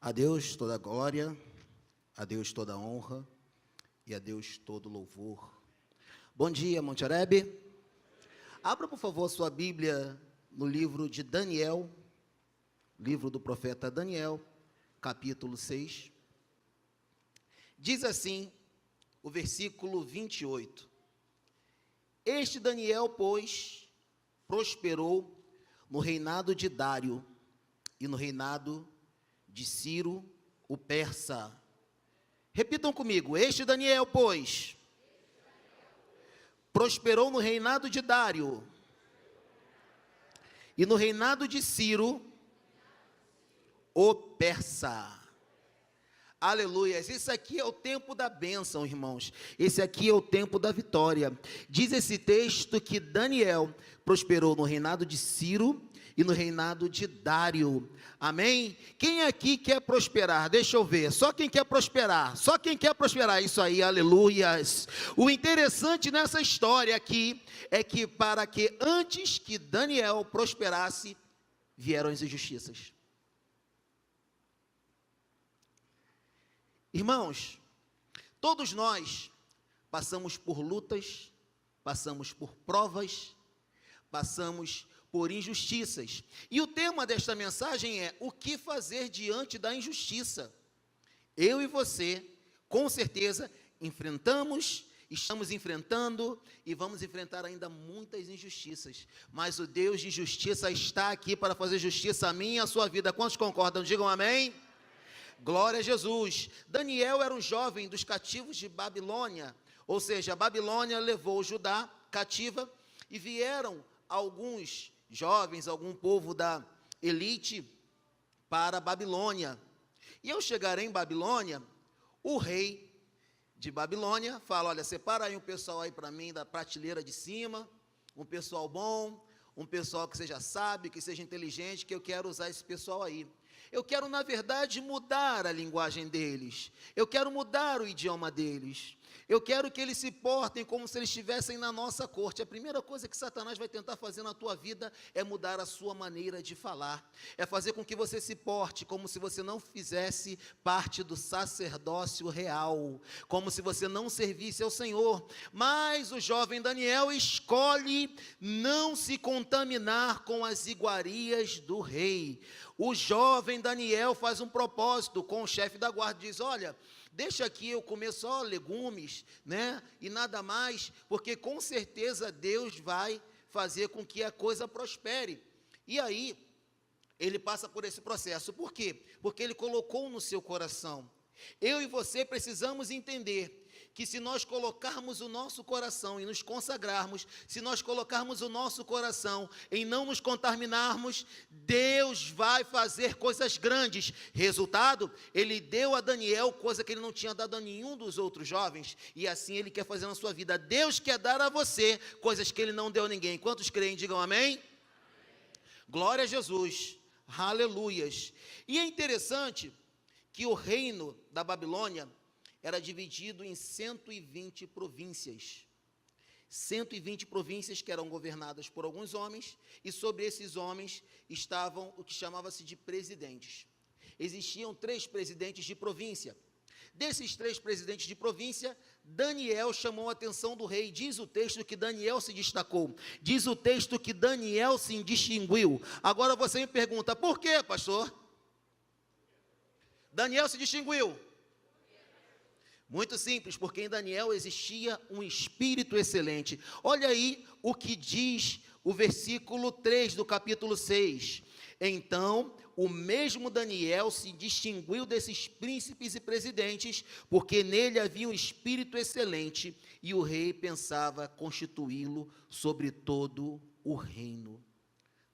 A Deus toda glória, a Deus toda honra e a Deus todo louvor. Bom dia, Monte Horebe. Abra, por favor, sua Bíblia no livro de Daniel, livro do profeta Daniel, capítulo 6. Diz assim o versículo 28. Este Daniel, pois, prosperou no reinado de Dário e no reinado de Ciro, o persa. Repitam comigo. Este Daniel, pois, prosperou no reinado de Dário e no reinado de Ciro, o persa. Aleluias. Esse aqui é o tempo da bênção, irmãos. Esse aqui é o tempo da vitória. Diz esse texto que Daniel prosperou no reinado de Ciro e no reinado de Dário. Amém? Quem aqui quer prosperar? Deixa eu ver. Só quem quer prosperar. Só quem quer prosperar. Isso aí, aleluias. O interessante nessa história aqui é que para que antes que Daniel prosperasse, vieram as injustiças. Irmãos, todos nós passamos por lutas, passamos por provas, passamos por injustiças. E o tema desta mensagem é: o que fazer diante da injustiça? Eu e você, com certeza, estamos enfrentando e vamos enfrentar ainda muitas injustiças. Mas o Deus de justiça está aqui para fazer justiça a mim e a sua vida. Quantos concordam? Digam amém. Glória a Jesus. Daniel era um jovem dos cativos de Babilônia, ou seja, a Babilônia levou Judá cativa e vieram alguns jovens, algum povo da elite para a Babilônia. E ao chegar em Babilônia, o rei de Babilônia fala: olha, separa aí um pessoal aí para mim da prateleira de cima, um pessoal bom, um pessoal que seja sábio, que seja inteligente, que eu quero usar esse pessoal aí. Eu quero, na verdade, mudar a linguagem deles. Eu quero mudar o idioma deles. Eu quero que eles se portem como se eles estivessem na nossa corte. A primeira coisa que Satanás vai tentar fazer na tua vida é mudar a sua maneira de falar. É fazer com que você se porte como se você não fizesse parte do sacerdócio real. Como se você não servisse ao Senhor. Mas o jovem Daniel escolhe não se contaminar com as iguarias do rei. O jovem Daniel faz um propósito com o chefe da guarda, diz: olha, deixa aqui eu comer só legumes, né, e nada mais, porque com certeza Deus vai fazer com que a coisa prospere. E aí, ele passa por esse processo. Por quê? Porque ele colocou no seu coração. Eu e você precisamos entender que se nós colocarmos o nosso coração e nos consagrarmos, se nós colocarmos o nosso coração em não nos contaminarmos, Deus vai fazer coisas grandes. Resultado, ele deu a Daniel coisa que ele não tinha dado a nenhum dos outros jovens, e assim ele quer fazer na sua vida. Deus quer dar a você coisas que ele não deu a ninguém. Quantos creem? Digam amém. Glória a Jesus, aleluias. E é interessante que o reino da Babilônia era dividido em 120 províncias. 120 províncias que eram governadas por alguns homens, e sobre esses homens estavam o que chamava-se de presidentes. Existiam 3 presidentes de província. Desses 3 presidentes de província, Daniel chamou a atenção do rei. Diz o texto que Daniel se destacou. Diz o texto que Daniel se distinguiu. Agora você me pergunta: por quê, pastor? Daniel se distinguiu. Muito simples, porque em Daniel existia um espírito excelente. Olha aí o que diz o versículo 3 do capítulo 6. Então, o mesmo Daniel se distinguiu desses príncipes e presidentes, porque nele havia um espírito excelente, e o rei pensava constituí-lo sobre todo o reino.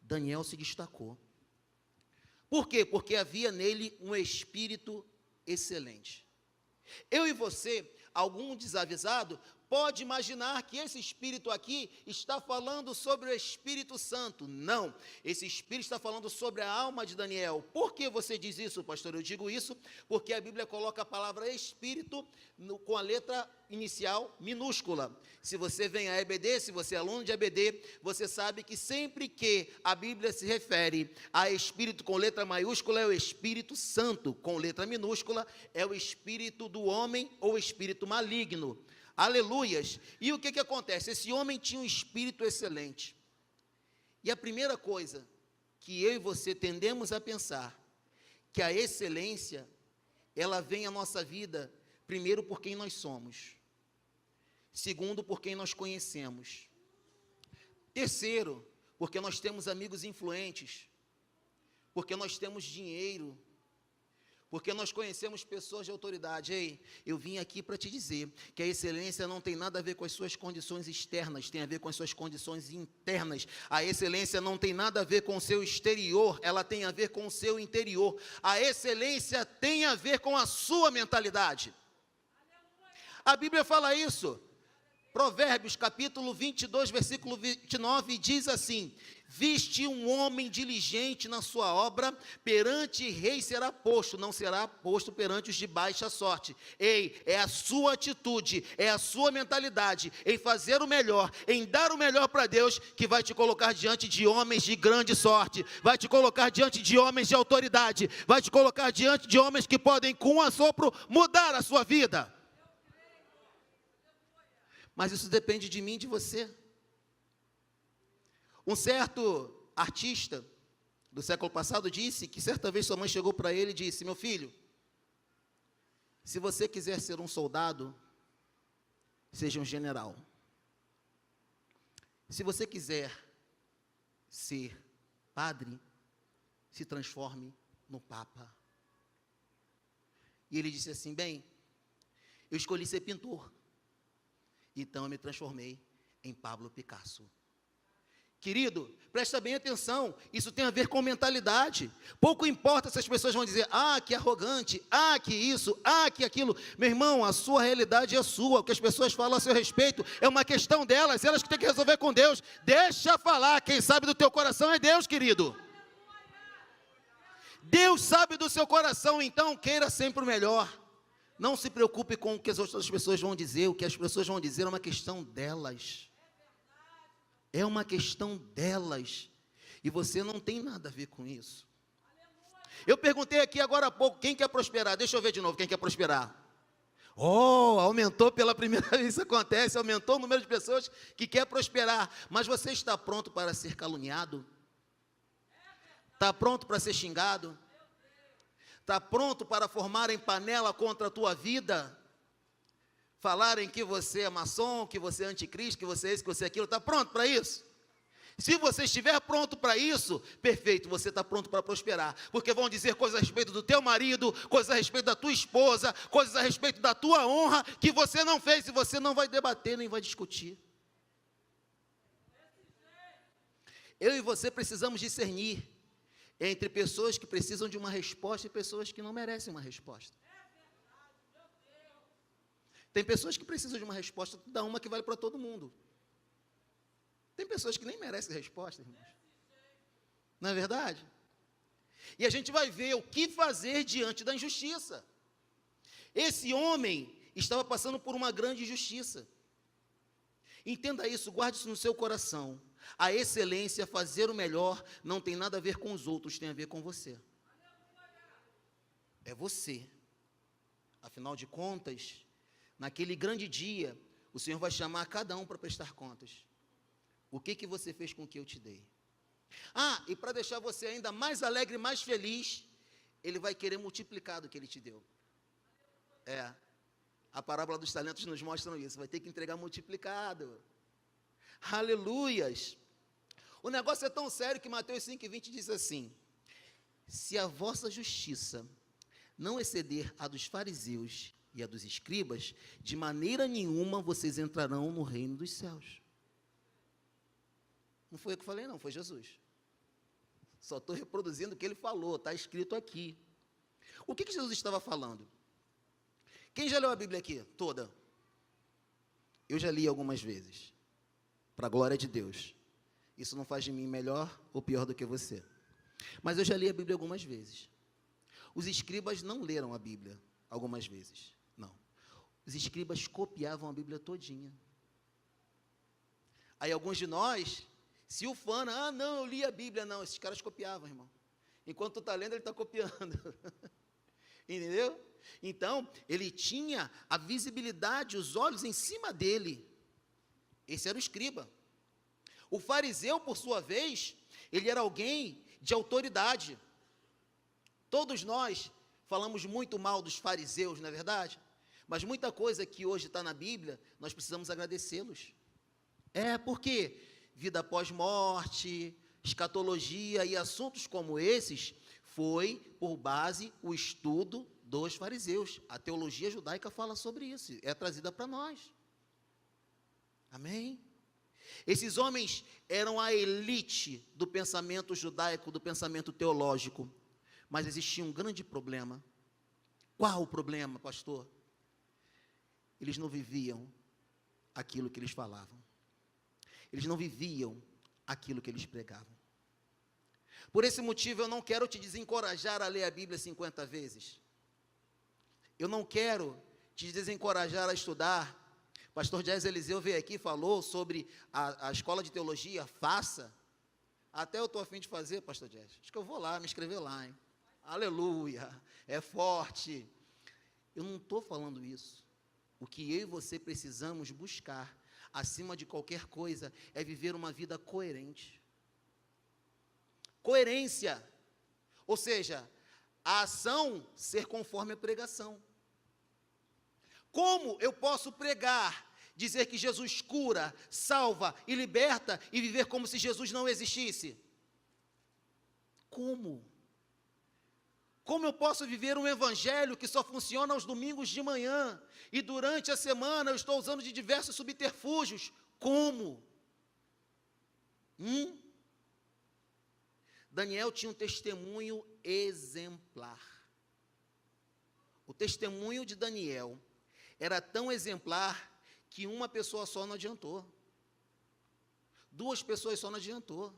Daniel se destacou. Por quê? Porque havia nele um espírito excelente. Eu e você, algum desavisado, pode imaginar que esse Espírito aqui está falando sobre o Espírito Santo. Não, esse Espírito está falando sobre a alma de Daniel. Por que você diz isso, pastor? Eu digo isso porque a Bíblia coloca a palavra Espírito com a letra inicial minúscula. Se você vem a EBD, se você é aluno de EBD, você sabe que sempre que a Bíblia se refere a Espírito com letra maiúscula, é o Espírito Santo, com letra minúscula, é o Espírito do homem ou Espírito maligno. Aleluias! E o que acontece? Esse homem tinha um espírito excelente. E a primeira coisa que eu e você tendemos a pensar, que a excelência, ela vem à nossa vida, primeiro por quem nós somos, segundo por quem nós conhecemos, terceiro, porque nós temos amigos influentes, porque nós temos dinheiro, porque nós conhecemos pessoas de autoridade. Ei, eu vim aqui para te dizer que a excelência não tem nada a ver com as suas condições externas, tem a ver com as suas condições internas. A excelência não tem nada a ver com o seu exterior, ela tem a ver com o seu interior. A excelência tem a ver com a sua mentalidade. A Bíblia fala isso. Provérbios, capítulo 22, versículo 29, diz assim: viste um homem diligente na sua obra, perante rei será posto, não será posto perante os de baixa sorte. Ei, é a sua atitude, é a sua mentalidade, em fazer o melhor, em dar o melhor para Deus, que vai te colocar diante de homens de grande sorte, vai te colocar diante de homens de autoridade, vai te colocar diante de homens que podem, com um assopro, mudar a sua vida. Mas isso depende de mim e de você. Um certo artista do século passado disse que certa vez sua mãe chegou para ele e disse: meu filho, se você quiser ser um soldado, seja um general. Se você quiser ser padre, se transforme no Papa. E ele disse assim: bem, eu escolhi ser pintor, então eu me transformei em Pablo Picasso. Querido, presta bem atenção, isso tem a ver com mentalidade. Pouco importa se as pessoas vão dizer: ah, que arrogante, ah, que isso, ah, que aquilo. Meu irmão, a sua realidade é sua, o que as pessoas falam a seu respeito é uma questão delas, elas que têm que resolver com Deus. Deixa falar, quem sabe do teu coração é Deus, querido. Deus sabe do seu coração, então queira sempre o melhor. Não se preocupe com o que as outras pessoas vão dizer, o que as pessoas vão dizer é uma questão delas. É uma questão delas. E você não tem nada a ver com isso. Eu perguntei aqui agora há pouco, quem quer prosperar? Deixa eu ver de novo, quem quer prosperar? Oh, aumentou pela primeira vez, isso acontece, aumentou o número de pessoas que quer prosperar. Mas você está pronto para ser caluniado? Está pronto para ser xingado? Está pronto para formarem panela contra a tua vida? Falarem que você é maçom, que você é anticristo, que você é isso, que você é aquilo. Está pronto para isso? Se você estiver pronto para isso, perfeito, você está pronto para prosperar. Porque vão dizer coisas a respeito do teu marido, coisas a respeito da tua esposa, coisas a respeito da tua honra, que você não fez e você não vai debater, nem vai discutir. Eu e você precisamos discernir entre pessoas que precisam de uma resposta e pessoas que não merecem uma resposta. Tem pessoas que precisam de uma resposta, tu dá uma que vale para todo mundo. Tem pessoas que nem merecem resposta, irmãos. Não é verdade? E a gente vai ver o que fazer diante da injustiça. Esse homem estava passando por uma grande injustiça. Entenda isso, guarde isso no seu coração. A excelência, fazer o melhor, não tem nada a ver com os outros, tem a ver com você. É você. Afinal de contas, naquele grande dia, o Senhor vai chamar cada um para prestar contas. O que você fez com o que eu te dei? Ah, e para deixar você ainda mais alegre, mais feliz, Ele vai querer multiplicar do que Ele te deu. A parábola dos talentos nos mostra isso, vai ter que entregar multiplicado. Aleluias! O negócio é tão sério que Mateus 5,20 diz assim: se a vossa justiça não exceder a dos fariseus e a dos escribas, de maneira nenhuma vocês entrarão no reino dos céus. Não foi eu que falei, não, foi Jesus. Só estou reproduzindo o que ele falou, está escrito aqui. O que Jesus estava falando? Quem já leu a Bíblia aqui, toda? Eu já li algumas vezes, para a glória de Deus. Isso não faz de mim melhor ou pior do que você. Mas eu já li a Bíblia algumas vezes. Os escribas não leram a Bíblia algumas vezes, não. Os escribas copiavam a Bíblia todinha. Aí alguns de nós se ufana, não, eu li a Bíblia. Não, esses caras copiavam, irmão. Enquanto tu está lendo, ele está copiando. Entendeu? Então, ele tinha a visibilidade, os olhos em cima dele. Esse era o escriba. O fariseu, por sua vez, ele era alguém de autoridade. Todos nós falamos muito mal dos fariseus, não é verdade? Mas muita coisa que hoje está na Bíblia, nós precisamos agradecê-los. Porque vida após morte, escatologia e assuntos como esses, foi por base o estudo dos fariseus. A teologia judaica fala sobre isso, é trazida para nós. Amém? Esses homens eram a elite do pensamento judaico, do pensamento teológico. Mas existia um grande problema. Qual o problema, pastor? Eles não viviam aquilo que eles falavam. Eles não viviam aquilo que eles pregavam. Por esse motivo, eu não quero te desencorajar a ler a Bíblia 50 vezes. Eu não quero te desencorajar a estudar. Pastor Jazz Eliseu veio aqui e falou sobre a escola de teologia, faça. Até eu estou a fim de fazer, pastor Jazz. Acho que eu vou lá, me inscrever lá, hein? Aleluia, é forte. Eu não estou falando isso. O que eu e você precisamos buscar, acima de qualquer coisa, é viver uma vida coerente. Coerência, ou seja, a ação ser conforme a pregação. Como eu posso pregar, dizer que Jesus cura, salva e liberta e viver como se Jesus não existisse? Como? Como eu posso viver um evangelho que só funciona aos domingos de manhã e durante a semana eu estou usando de diversos subterfúgios? Como? Daniel tinha um testemunho exemplar. O testemunho de Daniel era tão exemplar que uma pessoa só não adiantou. 2 pessoas só não adiantou.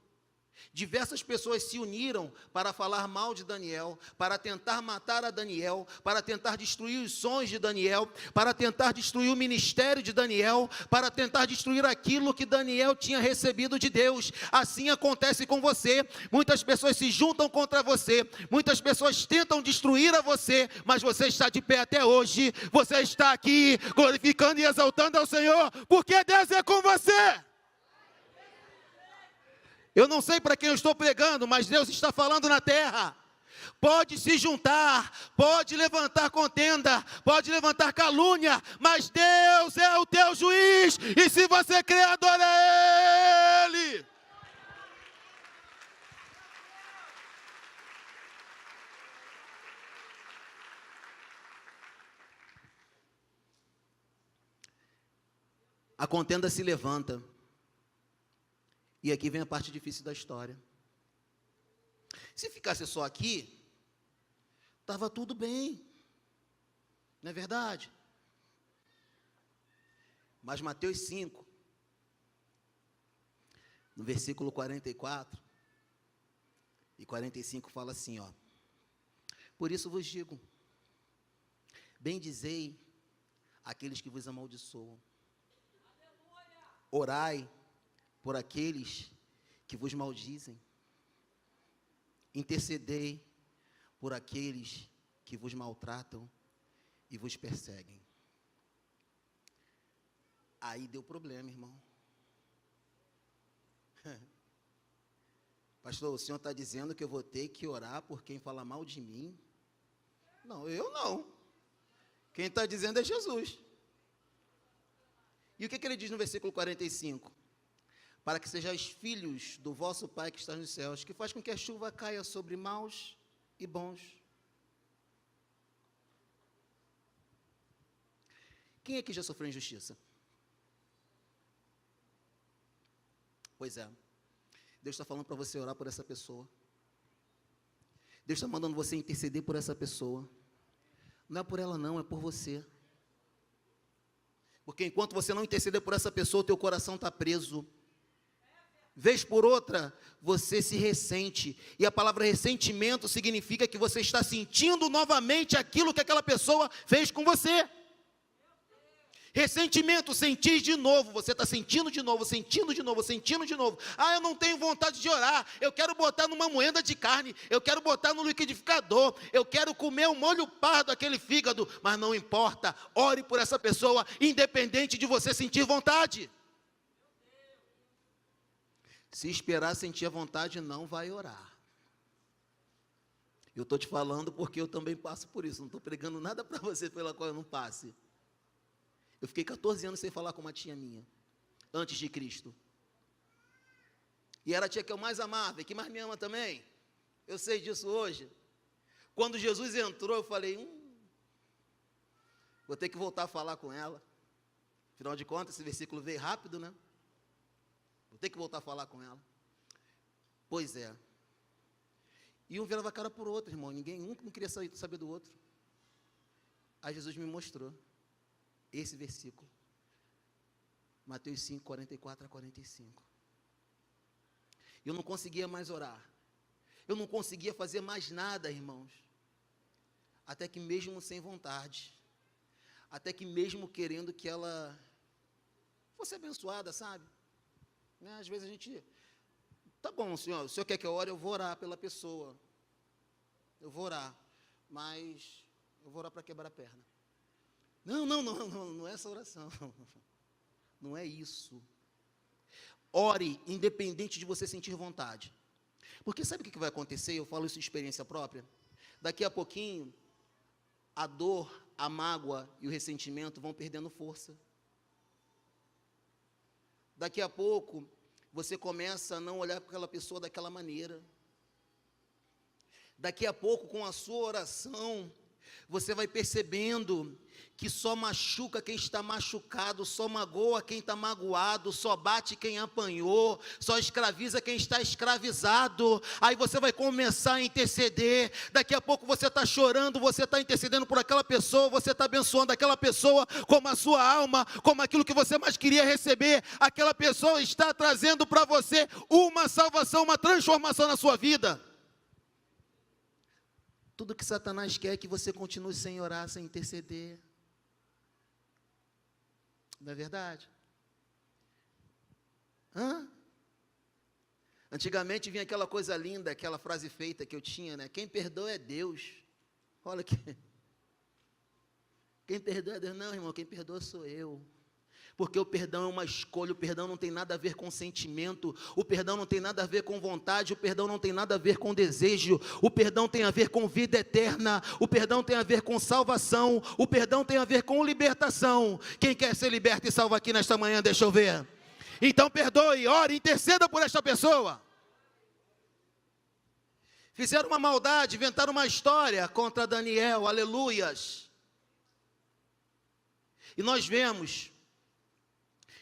Diversas pessoas se uniram para falar mal de Daniel, para tentar matar a Daniel, para tentar destruir os sonhos de Daniel, para tentar destruir o ministério de Daniel, para tentar destruir aquilo que Daniel tinha recebido de Deus. Assim acontece com você. Muitas pessoas se juntam contra você, muitas pessoas tentam destruir a você, mas você está de pé até hoje. Você está aqui glorificando e exaltando ao Senhor, porque Deus é com você. Eu não sei para quem eu estou pregando, mas Deus está falando na terra. Pode se juntar, pode levantar contenda, pode levantar calúnia, mas Deus é o teu juiz, e se você crê, adora Ele. A contenda se levanta. E aqui vem a parte difícil da história. Se ficasse só aqui, estava tudo bem. Não é verdade? Mas Mateus 5, no versículo 44 e 45, fala assim, por isso vos digo, bendizei aqueles que vos amaldiçoam. Orai por aqueles que vos maldizem. Intercedei por aqueles que vos maltratam e vos perseguem. Aí deu problema, irmão. Pastor, o senhor está dizendo que eu vou ter que orar por quem fala mal de mim? Não, eu não. Quem está dizendo é Jesus. E o que ele diz no versículo 45? Para que sejais filhos do vosso Pai que está nos céus, que faz com que a chuva caia sobre maus e bons. Quem aqui já sofreu injustiça? Pois é. Deus está falando para você orar por essa pessoa. Deus está mandando você interceder por essa pessoa. Não é por ela não, é por você. Porque enquanto você não interceder por essa pessoa, o teu coração está preso. Vez por outra, você se ressente. E a palavra ressentimento significa que você está sentindo novamente aquilo que aquela pessoa fez com você. Ressentimento, sentir de novo, você está sentindo de novo, sentindo de novo, sentindo de novo. Ah, eu não tenho vontade de orar, eu quero botar numa moenda de carne, eu quero botar no liquidificador, eu quero comer o molho pardo, aquele fígado, mas não importa, ore por essa pessoa, independente de você sentir vontade. Se esperar sentir a vontade, não vai orar. Eu estou te falando porque eu também passo por isso, não estou pregando nada para você pela qual eu não passe. Eu fiquei 14 anos sem falar com uma tia minha, antes de Cristo. E era a tia que eu mais amava, e que mais me ama também. Eu sei disso hoje. Quando Jesus entrou, eu falei, vou ter que voltar a falar com ela. Afinal de contas, esse versículo veio rápido, né? Vou ter que voltar a falar com ela. Pois é. E um virava a cara por outro, irmão. Um não queria saber do outro. Aí Jesus me mostrou esse versículo, Mateus 5, 44 a 45. Eu não conseguia mais orar, eu não conseguia fazer mais nada, irmãos, até que mesmo sem vontade, até que mesmo querendo que ela fosse abençoada, sabe? Né? Às vezes a gente, tá bom, senhor, o senhor quer que eu ore, eu vou orar pela pessoa, eu vou orar, mas eu vou orar para quebrar a perna. Não é essa oração, não é isso. Ore, independente de você sentir vontade, porque sabe o que vai acontecer? Eu falo isso de experiência própria. Daqui a pouquinho, a dor, a mágoa e o ressentimento vão perdendo força. Daqui a pouco, você começa a não olhar para aquela pessoa daquela maneira. Daqui a pouco, com a sua oração, você vai percebendo que só machuca quem está machucado, só magoa quem está magoado, só bate quem apanhou, só escraviza quem está escravizado. Aí você vai começar a interceder, daqui a pouco você está chorando, você está intercedendo por aquela pessoa, você está abençoando aquela pessoa como a sua alma, como aquilo que você mais queria receber. Aquela pessoa está trazendo para você uma salvação, uma transformação na sua vida. Tudo que Satanás quer é que você continue sem orar, sem interceder. Não é verdade? Antigamente vinha aquela coisa linda, aquela frase feita que eu tinha, né? Quem perdoa é Deus. Olha aqui. Quem perdoa é Deus. Não, irmão, quem perdoa sou eu. Porque o perdão é uma escolha, o perdão não tem nada a ver com sentimento, o perdão não tem nada a ver com vontade, o perdão não tem nada a ver com desejo, o perdão tem a ver com vida eterna, o perdão tem a ver com salvação, o perdão tem a ver com libertação. Quem quer ser liberto e salvo aqui nesta manhã, deixa eu ver. Então perdoe, ore, interceda por esta pessoa. Fizeram uma maldade, inventaram uma história contra Daniel, aleluias. E nós vemos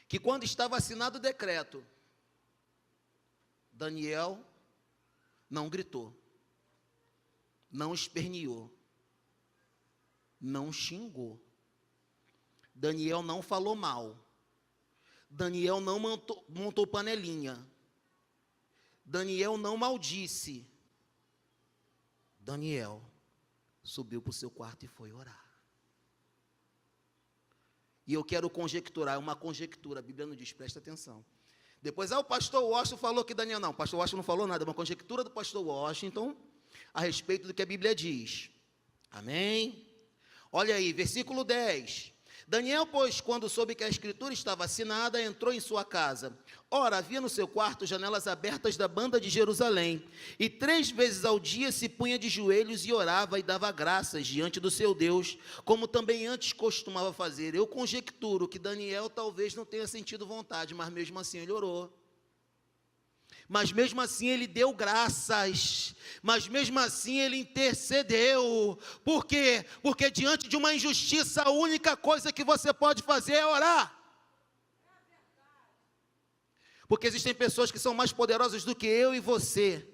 que quando estava assinado o decreto, Daniel não gritou, não esperneou, não xingou, Daniel não falou mal, Daniel não montou panelinha, Daniel não maldisse, Daniel subiu para o seu quarto e foi orar. E eu quero conjecturar, é uma conjectura, a Bíblia não diz, presta atenção. Depois, o pastor Washington falou que Daniel não, o pastor Washington não falou nada, é uma conjectura do pastor Washington, a respeito do que a Bíblia diz. Amém? Olha aí, versículo 10. Daniel, pois, quando soube que a escritura estava assinada, entrou em sua casa. Ora, havia no seu quarto janelas abertas da banda de Jerusalém, e 3 vezes ao dia se punha de joelhos e orava e dava graças diante do seu Deus, como também antes costumava fazer. Eu conjecturo que Daniel talvez não tenha sentido vontade, mas mesmo assim ele orou. Mas mesmo assim ele deu graças, mas mesmo assim ele intercedeu. Por quê? Porque diante de uma injustiça, a única coisa que você pode fazer é orar. Porque existem pessoas que são mais poderosas do que eu e você,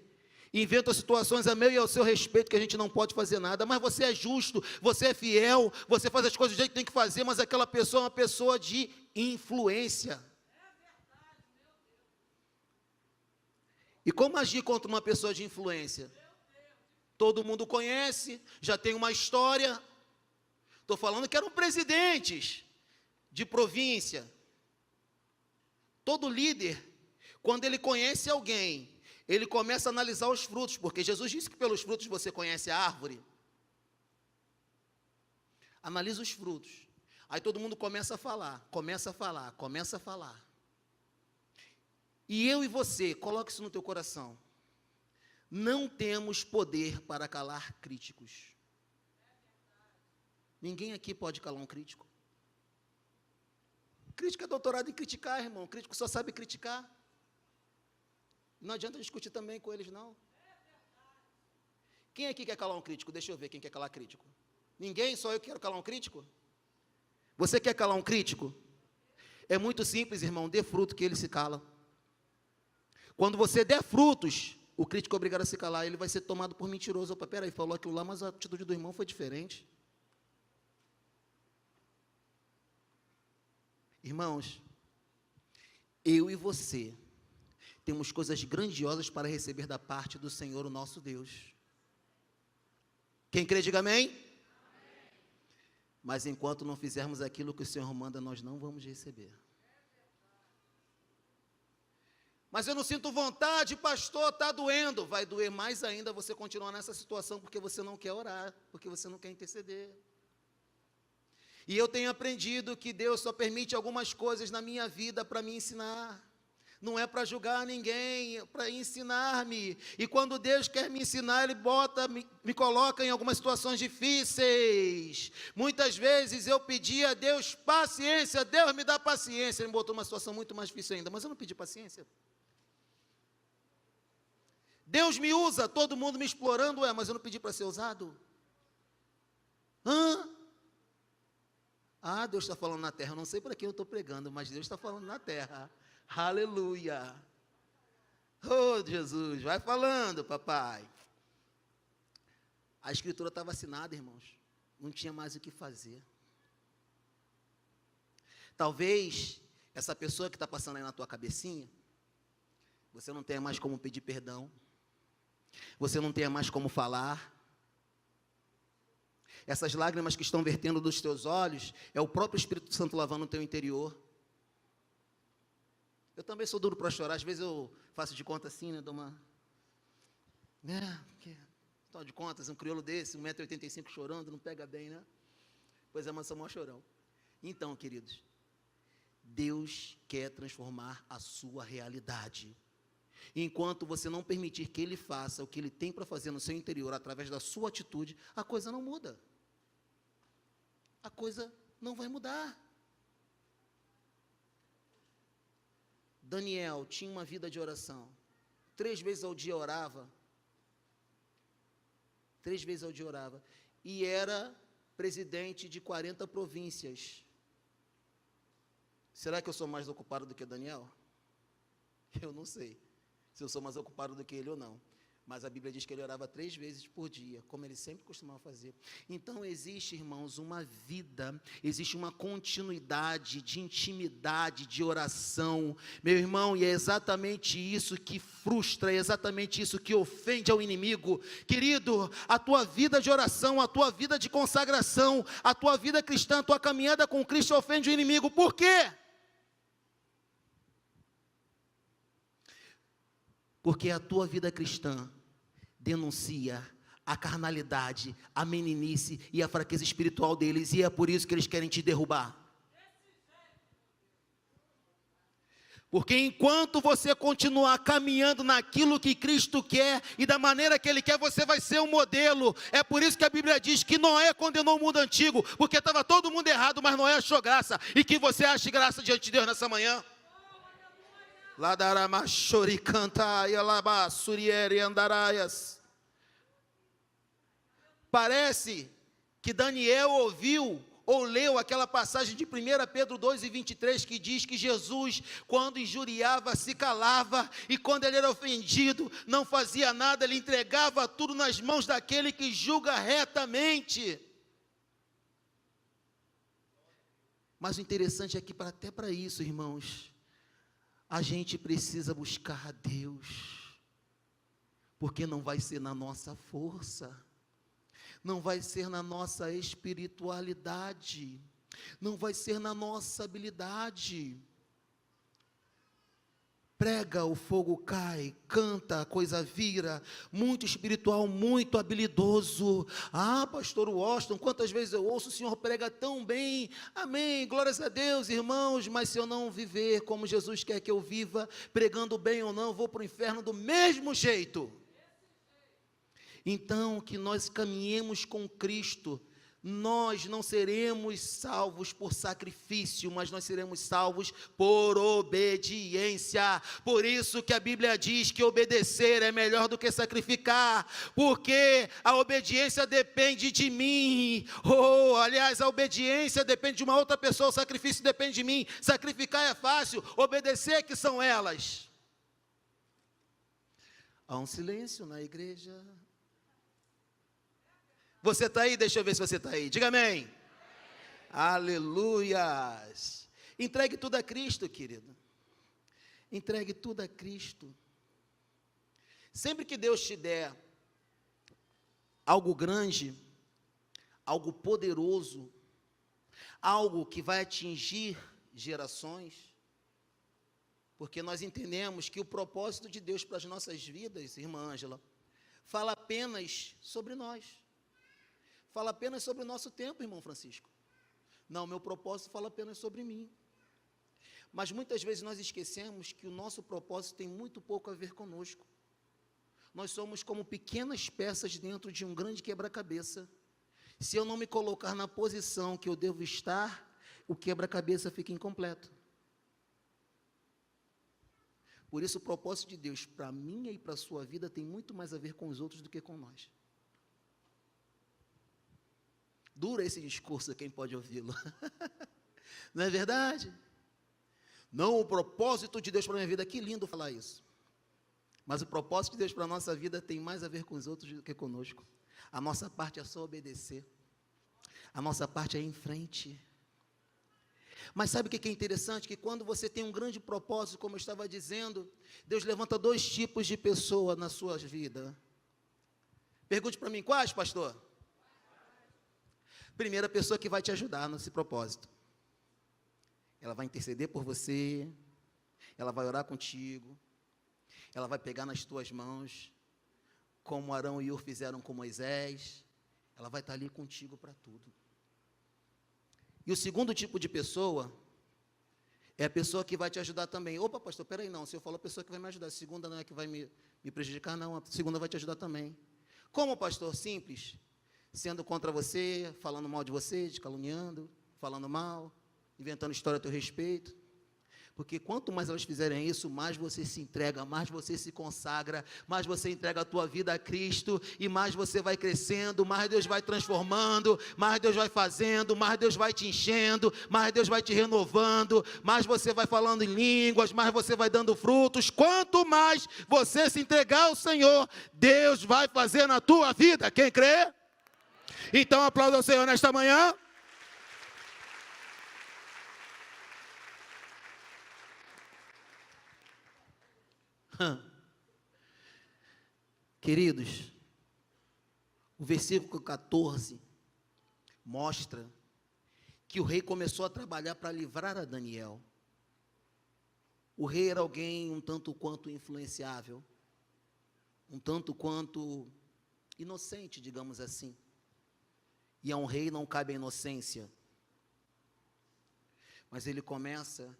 inventam situações a meu e ao seu respeito que a gente não pode fazer nada, mas você é justo, você é fiel, você faz as coisas do jeito que tem que fazer, mas aquela pessoa é uma pessoa de influência. E como agir contra uma pessoa de influência? Todo mundo conhece, já tem uma história. Estou falando que eram presidentes de província. Todo líder, quando ele conhece alguém, ele começa a analisar os frutos, porque Jesus disse que pelos frutos você conhece a árvore. Analisa os frutos. Aí todo mundo começa a falar. E eu e você, coloque isso no teu coração. Não temos poder para calar críticos. Ninguém aqui pode calar um crítico. Crítico é doutorado em criticar, irmão. Crítico só sabe criticar. Não adianta discutir também com eles, não. Quem aqui quer calar um crítico? Deixa eu ver quem quer calar crítico. Ninguém? Só eu quero calar um crítico? Você quer calar um crítico? É muito simples, irmão. Dê fruto que ele se cala. Quando você der frutos, o crítico é obrigado a se calar, ele vai ser tomado por mentiroso. Opa, peraí, falou aquilo lá, mas a atitude do irmão foi diferente. Irmãos, eu e você temos coisas grandiosas para receber da parte do Senhor, o nosso Deus. Quem crê, diga amém. Mas enquanto não fizermos aquilo que o Senhor manda, nós não vamos receber. Mas eu não sinto vontade, pastor, está doendo. Vai doer mais ainda você continuar nessa situação, porque você não quer orar, porque você não quer interceder. E eu tenho aprendido que Deus só permite algumas coisas na minha vida para me ensinar. Não é para julgar ninguém, é para ensinar-me. E quando Deus quer me ensinar, Ele me coloca em algumas situações difíceis. Muitas vezes eu pedi a Deus paciência, Deus me dá paciência. Ele me botou numa situação muito mais difícil ainda, mas eu não pedi paciência. Deus me usa, todo mundo me explorando, mas eu não pedi para ser usado. Deus está falando na terra, eu não sei para quem eu estou pregando, mas Deus está falando na terra. Aleluia. Oh, Jesus, vai falando, papai. A escritura estava assinada, irmãos. Não tinha mais o que fazer. Talvez essa pessoa que está passando aí na tua cabecinha, você não tenha mais como pedir perdão. Você não tenha mais como falar. Essas lágrimas que estão vertendo dos teus olhos, é o próprio Espírito Santo lavando o teu interior. Eu também sou duro para chorar, às vezes eu faço de conta assim, né, dou uma... Afinal de contas, um crioulo desse, 1,85 m chorando, não pega bem, né? Pois é, mas sou maior chorão. Então, queridos, Deus quer transformar a sua realidade. Enquanto você não permitir que Ele faça o que Ele tem para fazer no seu interior, através da sua atitude, a coisa não muda. A coisa não vai mudar. Daniel tinha uma vida de oração. 3 vezes ao dia orava. 3 vezes ao dia orava. E era presidente de 40 províncias. Será que eu sou mais ocupado do que Daniel? Eu não sei se eu sou mais ocupado do que ele ou não. Mas a Bíblia diz que ele orava 3 vezes por dia, como ele sempre costumava fazer. Então existe, irmãos, uma vida, existe uma continuidade de intimidade, de oração, meu irmão, e é exatamente isso que frustra, é exatamente isso que ofende ao inimigo. Querido, a tua vida de oração, a tua vida de consagração, a tua vida cristã, a tua caminhada com Cristo ofende o inimigo. Por quê? Porque a tua vida cristã denuncia a carnalidade, a meninice e a fraqueza espiritual deles, e é por isso que eles querem te derrubar. Porque enquanto você continuar caminhando naquilo que Cristo quer e da maneira que Ele quer, você vai ser um modelo. É por isso que a Bíblia diz que Noé condenou o mundo antigo, porque estava todo mundo errado, mas Noé achou graça, e que você ache graça diante de Deus nessa manhã. Parece que Daniel ouviu ou leu aquela passagem de 1 Pedro 2:23, que diz que Jesus, quando injuriava, se calava, e quando ele era ofendido, não fazia nada, ele entregava tudo nas mãos daquele que julga retamente. Mas o interessante é que até para isso, irmãos, a gente precisa buscar a Deus, porque não vai ser na nossa força, não vai ser na nossa espiritualidade, não vai ser na nossa habilidade. Prega, o fogo cai, canta, a coisa vira, muito espiritual, muito habilidoso. Ah, pastor Washington, quantas vezes eu ouço o senhor prega tão bem, amém, glórias a Deus, irmãos, mas se eu não viver como Jesus quer que eu viva, pregando bem ou não, eu vou para o inferno do mesmo jeito. Então, que nós caminhemos com Cristo. Nós não seremos salvos por sacrifício, mas nós seremos salvos por obediência. Por isso que a Bíblia diz que obedecer é melhor do que sacrificar, porque a obediência depende de mim. Aliás, a obediência depende de uma outra pessoa, o sacrifício depende de mim. Sacrificar é fácil, obedecer que são elas. Há um silêncio na igreja. Você está aí? Deixa eu ver se você está aí. Diga amém. Amém. Aleluias. Entregue tudo a Cristo, querido. Entregue tudo a Cristo. Sempre que Deus te der algo grande, algo poderoso, algo que vai atingir gerações, porque nós entendemos que o propósito de Deus para as nossas vidas, irmã Ângela, fala apenas sobre nós. Fala apenas sobre o nosso tempo, irmão Francisco. Não, meu propósito fala apenas sobre mim. Mas muitas vezes nós esquecemos que o nosso propósito tem muito pouco a ver conosco. Nós somos como pequenas peças dentro de um grande quebra-cabeça. Se eu não me colocar na posição que eu devo estar, o quebra-cabeça fica incompleto. Por isso o propósito de Deus para a minha e para a sua vida tem muito mais a ver com os outros do que com nós. Dura esse discurso, quem pode ouvi-lo. Não é verdade? Não, o propósito de Deus para a minha vida, que lindo falar isso. Mas o propósito de Deus para a nossa vida tem mais a ver com os outros do que conosco. A nossa parte é só obedecer. A nossa parte é ir em frente. Mas sabe o que é interessante? Que quando você tem um grande propósito, como eu estava dizendo, Deus levanta dois tipos de pessoa na sua vida. Pergunte para mim, quais, pastor? Primeira pessoa que vai te ajudar nesse propósito. Ela vai interceder por você, ela vai orar contigo, ela vai pegar nas tuas mãos, como Arão e Ur fizeram com Moisés, ela vai estar ali contigo para tudo. E o segundo tipo de pessoa é a pessoa que vai te ajudar também. Opa, pastor, peraí, não, se eu falo a pessoa que vai me ajudar, a segunda não é que vai me prejudicar, não, a segunda vai te ajudar também. Como, pastor? Simples. Sendo contra você, falando mal de você, te caluniando, falando mal, inventando história a teu respeito. Porque quanto mais elas fizerem isso, mais você se entrega, mais você se consagra, mais você entrega a tua vida a Cristo, e mais você vai crescendo, mais Deus vai transformando, mais Deus vai fazendo, mais Deus vai te enchendo, mais Deus vai te renovando, mais você vai falando em línguas, mais você vai dando frutos. Quanto mais você se entregar ao Senhor, Deus vai fazer na tua vida. Quem crê? Então aplauda o Senhor nesta manhã. Queridos, o versículo 14 mostra que o rei começou a trabalhar para livrar a Daniel. O rei era alguém um tanto quanto influenciável, um tanto quanto inocente, digamos assim. E a um rei não cabe a inocência. Mas ele começa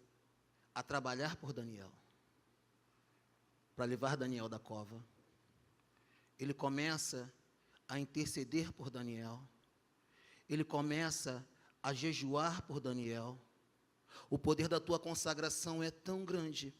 a trabalhar por Daniel, para levar Daniel da cova. Ele começa a interceder por Daniel. Ele começa a jejuar por Daniel. O poder da tua consagração é tão grande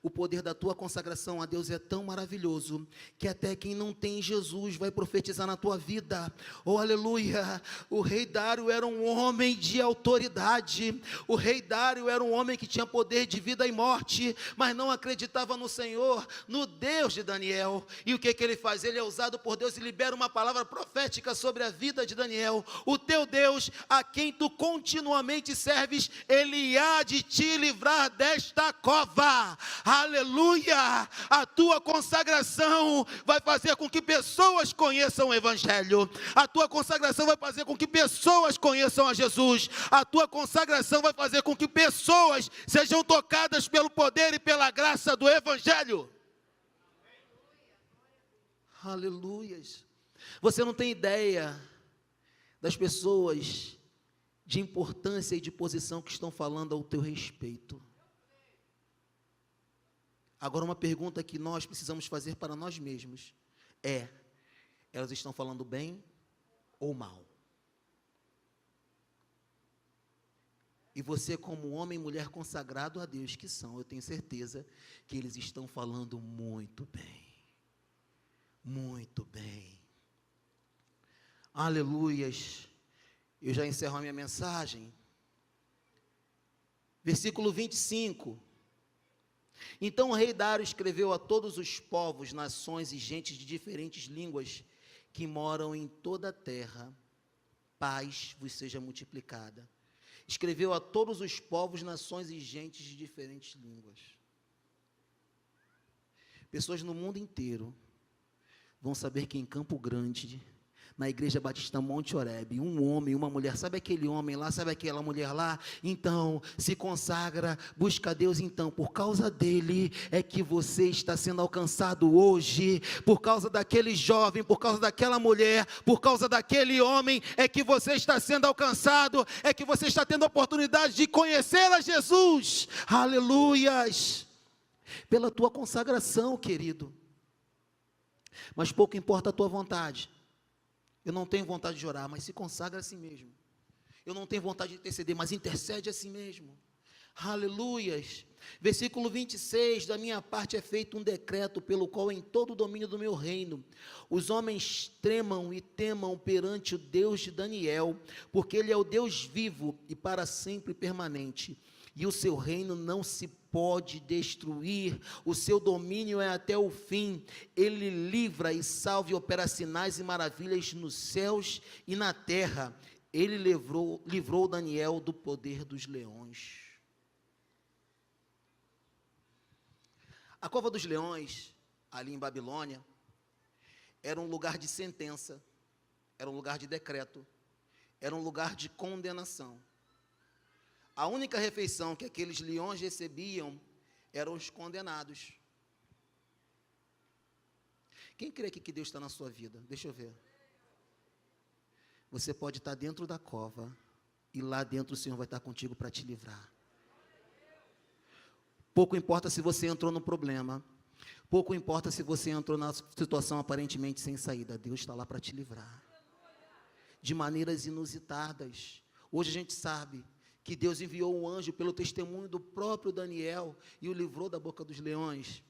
O poder da tua consagração a Deus é tão maravilhoso, que até quem não tem Jesus vai profetizar na tua vida. Oh, aleluia! O rei Dário era um homem de autoridade. O rei Dário era um homem que tinha poder de vida e morte, mas não acreditava no Senhor, no Deus de Daniel. E o que ele faz? Ele é usado por Deus e libera uma palavra profética sobre a vida de Daniel. O teu Deus, a quem tu continuamente serves, Ele há de te livrar desta cova. Aleluia! A tua consagração vai fazer com que pessoas conheçam o Evangelho. A tua consagração vai fazer com que pessoas conheçam a Jesus. A tua consagração vai fazer com que pessoas sejam tocadas pelo poder e pela graça do Evangelho. Aleluias! Você não tem ideia das pessoas de importância e de posição que estão falando ao teu respeito. Agora, uma pergunta que nós precisamos fazer para nós mesmos é: elas estão falando bem ou mal? E você, como homem e mulher consagrado a Deus que são, eu tenho certeza que eles estão falando muito bem. Muito bem. Aleluias. Eu já encerro a minha mensagem. Versículo 25. Então o rei Dário escreveu a todos os povos, nações e gentes de diferentes línguas que moram em toda a terra: paz vos seja multiplicada. Escreveu a todos os povos, nações e gentes de diferentes línguas. Pessoas no mundo inteiro vão saber que em Campo Grande, na Igreja Batista Monte Oreb, um homem, uma mulher, sabe aquele homem lá, sabe aquela mulher lá? Então, se consagra, busca Deus. Então, por causa dele é que você está sendo alcançado hoje, por causa daquele jovem, por causa daquela mulher, por causa daquele homem, é que você está sendo alcançado, é que você está tendo a oportunidade de conhecer a Jesus. Aleluias! Pela tua consagração, querido. Mas pouco importa a tua vontade. Eu não tenho vontade de orar, mas se consagra a si mesmo. Eu não tenho vontade de interceder, mas intercede a si mesmo. Aleluias. Versículo 26, da minha parte é feito um decreto, pelo qual em todo o domínio do meu reino, os homens tremam e temam perante o Deus de Daniel, porque Ele é o Deus vivo e para sempre permanente, e o seu reino não se pode destruir, o seu domínio é até o fim. Ele livra e salva e opera sinais e maravilhas nos céus e na terra. Ele livrou Daniel do poder dos leões. A cova dos leões, ali em Babilônia, era um lugar de sentença, era um lugar de decreto, era um lugar de condenação. A única refeição que aqueles leões recebiam eram os condenados. Quem crê que Deus está na sua vida? Deixa eu ver. Você pode estar dentro da cova e lá dentro o Senhor vai estar contigo para te livrar. Pouco importa se você entrou no problema, pouco importa se você entrou na situação aparentemente sem saída, Deus está lá para te livrar. De maneiras inusitadas. Hoje a gente sabe que Deus enviou um anjo pelo testemunho do próprio Daniel e o livrou da boca dos leões,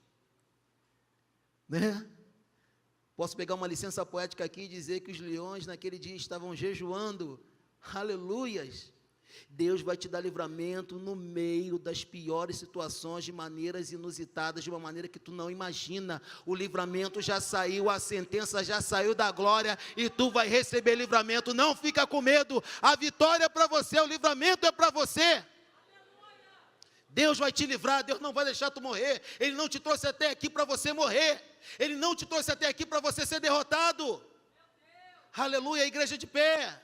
né? Posso pegar uma licença poética aqui e dizer que os leões naquele dia estavam jejuando. Aleluias! Deus vai te dar livramento no meio das piores situações, de maneiras inusitadas, de uma maneira que tu não imagina. O livramento já saiu, a sentença já saiu da glória e tu vai receber livramento. Não fica com medo, a vitória é para você, o livramento é para você. Deus vai te livrar, Deus não vai deixar tu morrer. Ele não te trouxe até aqui para você morrer, Ele não te trouxe até aqui para você ser derrotado. Aleluia, a igreja de pé.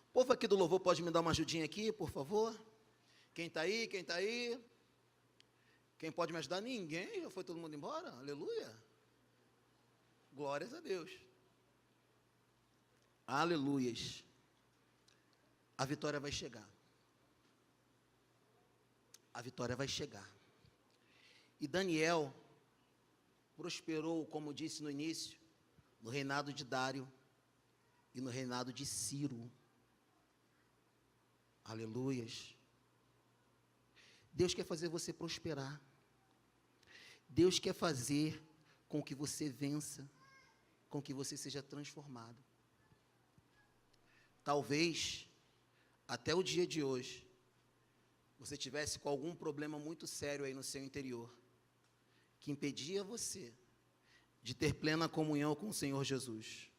O povo aqui do louvor pode me dar uma ajudinha aqui, por favor? Quem está aí? Quem está aí? Quem pode me ajudar? Ninguém? Já foi todo mundo embora? Aleluia. Glórias a Deus. Aleluias. A vitória vai chegar. A vitória vai chegar. E Daniel prosperou, como disse no início, no reinado de Dário e no reinado de Ciro. Aleluias. Deus quer fazer você prosperar. Deus quer fazer com que você vença, com que você seja transformado. Talvez, até o dia de hoje, você tivesse com algum problema muito sério aí no seu interior, que impedia você de ter plena comunhão com o Senhor Jesus.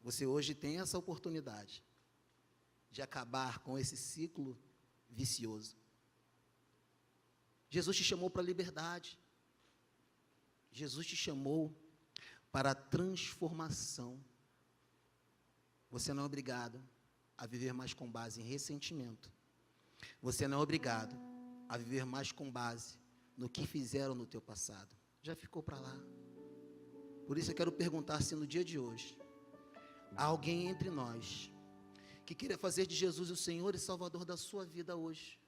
Você hoje tem essa oportunidade de acabar com esse ciclo vicioso. Jesus te chamou para a liberdade. Jesus te chamou para a transformação. Você não é obrigado a viver mais com base em ressentimento. Você não é obrigado a viver mais com base no que fizeram no teu passado. Já ficou para lá. Por isso eu quero perguntar se no dia de hoje há alguém entre nós que queira fazer de Jesus o Senhor e Salvador da sua vida hoje.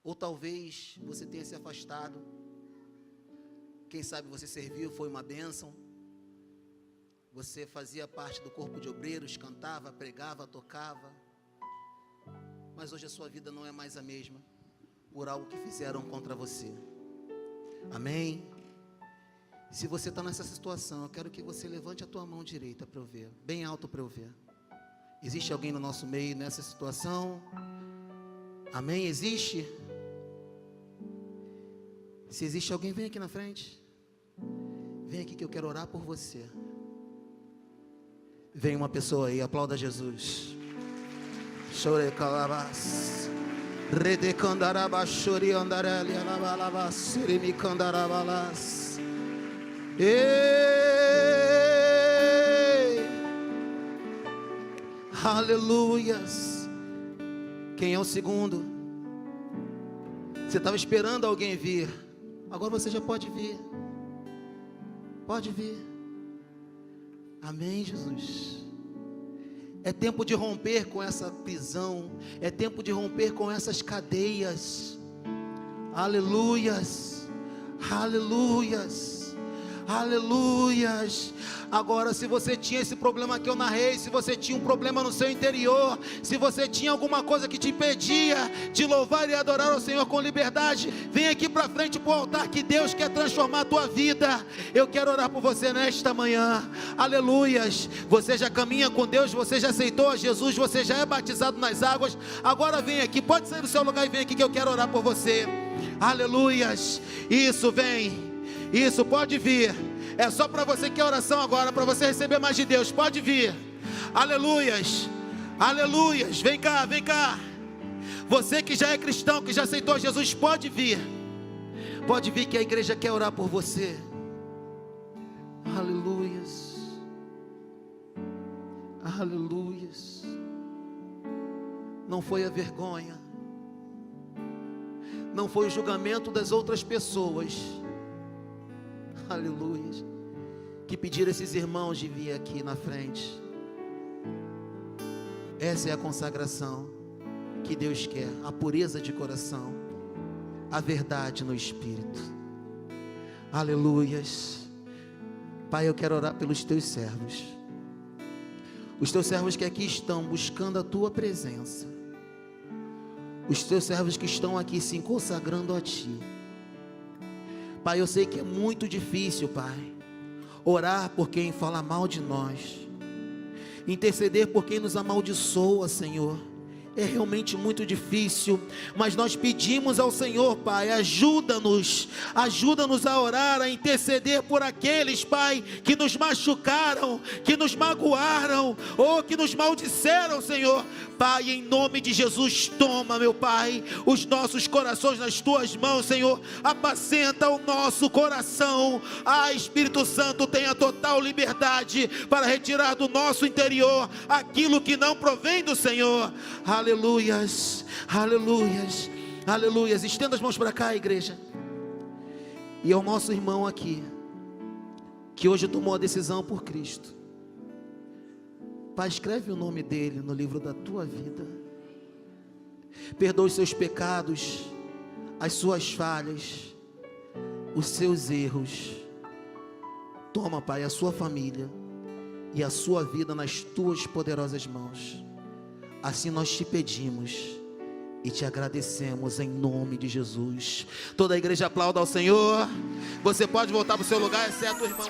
Ou talvez você tenha se afastado. Quem sabe você serviu, foi uma bênção. Você fazia parte do corpo de obreiros, cantava, pregava, tocava. Mas hoje a sua vida não é mais a mesma, por algo que fizeram contra você. Amém? Se você está nessa situação, eu quero que você levante a tua mão direita para eu ver, bem alto para eu ver. Existe alguém no nosso meio nessa situação? Amém? Existe? Se existe alguém, vem aqui na frente. Vem aqui que eu quero orar por você. Vem uma pessoa aí, aplauda Jesus. Chore calabas. Rede candaraba chori andareli alabalabas. Sirimi candarabalas. Aleluias. Quem é o segundo? Você estava esperando alguém vir. Agora você já pode vir. Pode vir. Amém, Jesus. É tempo de romper com essa prisão. É tempo de romper com essas cadeias. Aleluias. Aleluias. Aleluias. Agora, se você tinha esse problema que eu narrei, se você tinha um problema no seu interior, se você tinha alguma coisa que te impedia de louvar e adorar ao Senhor com liberdade, vem aqui para frente para o altar, que Deus quer transformar a tua vida. Eu quero orar por você nesta manhã. Aleluias. Você já caminha com Deus, você já aceitou a Jesus, você já é batizado nas águas. Agora vem aqui, pode sair do seu lugar e vem aqui que eu quero orar por você. Aleluias. Isso, vem. Isso, pode vir. É só para você que é oração agora, para você receber mais de Deus. Pode vir. Aleluias. Aleluias. Vem cá, vem cá. Você que já é cristão, que já aceitou Jesus, pode vir. Pode vir que a igreja quer orar por você. Aleluias. Aleluias. Não foi a vergonha, não foi o julgamento das outras pessoas, aleluia, que pediram esses irmãos de vir aqui na frente. Essa é a consagração que Deus quer, a pureza de coração, a verdade no espírito. Aleluias. Pai, eu quero orar pelos teus servos, os teus servos que aqui estão buscando a tua presença, os teus servos que estão aqui se consagrando a ti. Pai, eu sei que é muito difícil, Pai, orar por quem fala mal de nós, interceder por quem nos amaldiçoa, Senhor. É realmente muito difícil, mas nós pedimos ao Senhor, Pai, ajuda-nos a orar, a interceder por aqueles, Pai, que nos machucaram, que nos magoaram, ou que nos maldisseram, Senhor. Pai, em nome de Jesus, toma, meu Pai, os nossos corações nas tuas mãos, Senhor. Apacenta o nosso coração. Espírito Santo, tenha total liberdade para retirar do nosso interior aquilo que não provém do Senhor. Aleluias, aleluias, aleluias. Estenda as mãos para cá, igreja. E ao nosso irmão aqui, que hoje tomou a decisão por Cristo, Pai, escreve o nome dele no livro da tua vida. Perdoa os seus pecados, as suas falhas, os seus erros. Toma, Pai, a sua família e a sua vida nas tuas poderosas mãos. Assim nós te pedimos e te agradecemos em nome de Jesus. Toda a igreja aplauda ao Senhor. Você pode voltar para o seu lugar, exceto o irmão.